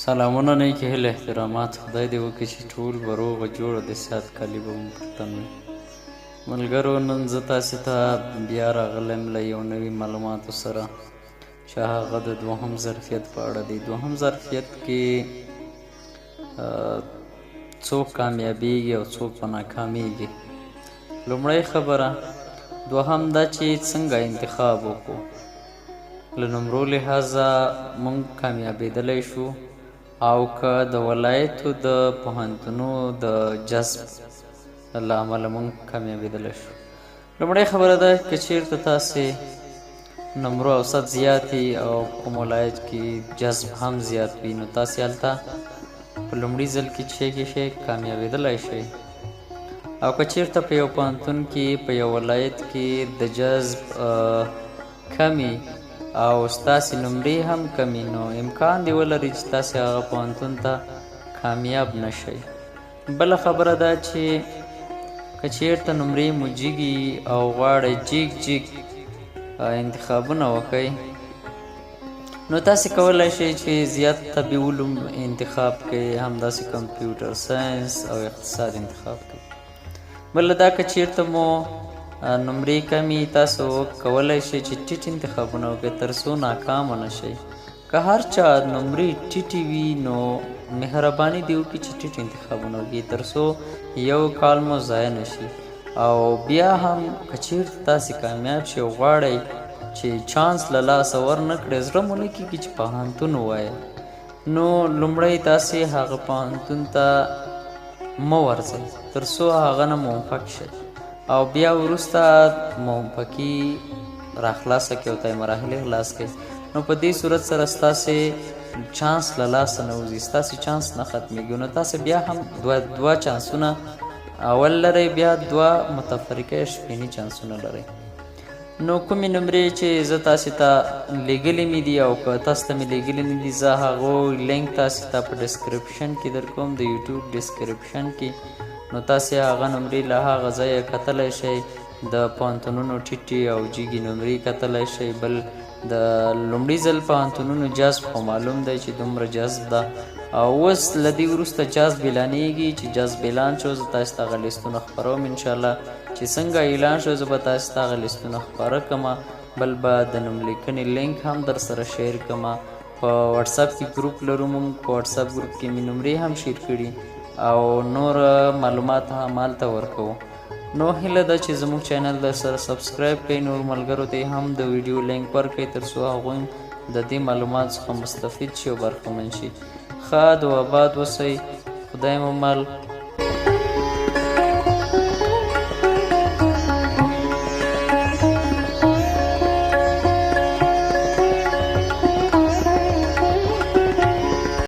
سلامونه نیکې هیلې احترامات خدای دې وکړي چې ټول به روغ جوړ د صحت کالي به مو پر تن وي. ملګرو نن زه تاسې ته بیا راغلی یم له یو نوي معلوماتو سره چې هغه د دوهم ظرفیت په اړه دی. دوهم ظرفیت کې څوک کامیابیږي او څوک په ناکامیږي. لومړی خبره دوهم دا چې څنګه انتخاب وکړو. له نمرو لحاظه موږ کامیابېدلی شو او که د ولایتو د پوهنتونو د جذب له امله موږ کامیابېدلی شو. لومړی خبره ده که چېرته تاسې نمرو اوسط زیات او کوم ولایت کې جذب هم زیات وي نو تاسې هلته په لومړي ځل کې شئ کامیابېدلی شئ. او که چېرته په یو پوهنتون کې په یو ولایت کې د جذب کمي او ستاسې نمرې هم کمي نو امکان دی ولري چې تاسې هغه پوهنتون ته کامیاب نشئ. بله خبره ده چې که چېرته نمرې مو جګي او غواړئ جګ انتخابونه وکئ نو تاسې کولی شئ چې زیات طبي علوم انتخاب کړئ، همداسې کمپیوټر ساینس او اقتصاد انتخاب کړئ. بله دا که چېرته مو نمرې کمي تاسو کولی شئ چې ټیټ انتخابونه وکړئ تر څو ناکامه نه شئ. که هر چا نمرې ټیټې وي نو مهرباني دې وکړي چې ټیټ انتخابونه وکړي تر څو یو کال مو ضایع نه شي. او بیا هم که چېرته تاسې کامیاب شئ او غواړئ چې چانس له لاسه ورنه کړئ، زړه مو نه کېږي چې پوهنتون ووایئ، نو لومړی تاسې هغه پوهنتون ته مه ورځئ تر څو هغه نه موفق شئ او بیا وروسته موفقي راخلاصه کړئ او ته یې مراحلې خلاص کړئ. نو په دې صورت سره ستاسې چانس له لاسه نه وځي، ستاسې چانس نه ختمیږي. نو تاسې بیا هم دوه چانسونه اول لرئ، بیا دوه متفرقه شپیني چانسونه لرئ. نو کومې نمرې چې زه تاسې ته لیږلې مې دي او که تاسو ته مې لیږلې نه دي زه هغو لینک تاسې ته په ډسکرپشن کې درکوم، د یوټیوب ډسکرپشن کې. نو تاسې هغه نمرې له هغه ځایه کتلی شئ، د پوهنتونونو ټیټې او جګې نمرې کتلی شئ. بل د لومړي ځل پوهنتونونو جذب خو معلوم دی چې دومره جذب ده او اوس له دې وروسته جذب اعلانېږي. چې جذب اعلان شو زه تاسې ته هغه لیستونه خپروم انشاءالله. چې څنګه اعلان شو زه به تاسې ته هغه لیستونه خپاره کړمه. بل به د نوملیکنې لینک هم در سره شیر کړمه. په وټساپ کې ګروپ لرو موږ، په وټساپ ګروپ کې مې نمرې هم شیر کړي او نور معلومات هم هلته ورکوو. نو هیله ده چې زموږ چینل در سره سبسکرایب کړئ، نور ملګرو ته هم د ویډیو لینک ورکړئ تر څو هغوی د دې معلومات څخه مستفید شي او برخمن شي. ښاد او آباد اوسئ، خدای مو مل.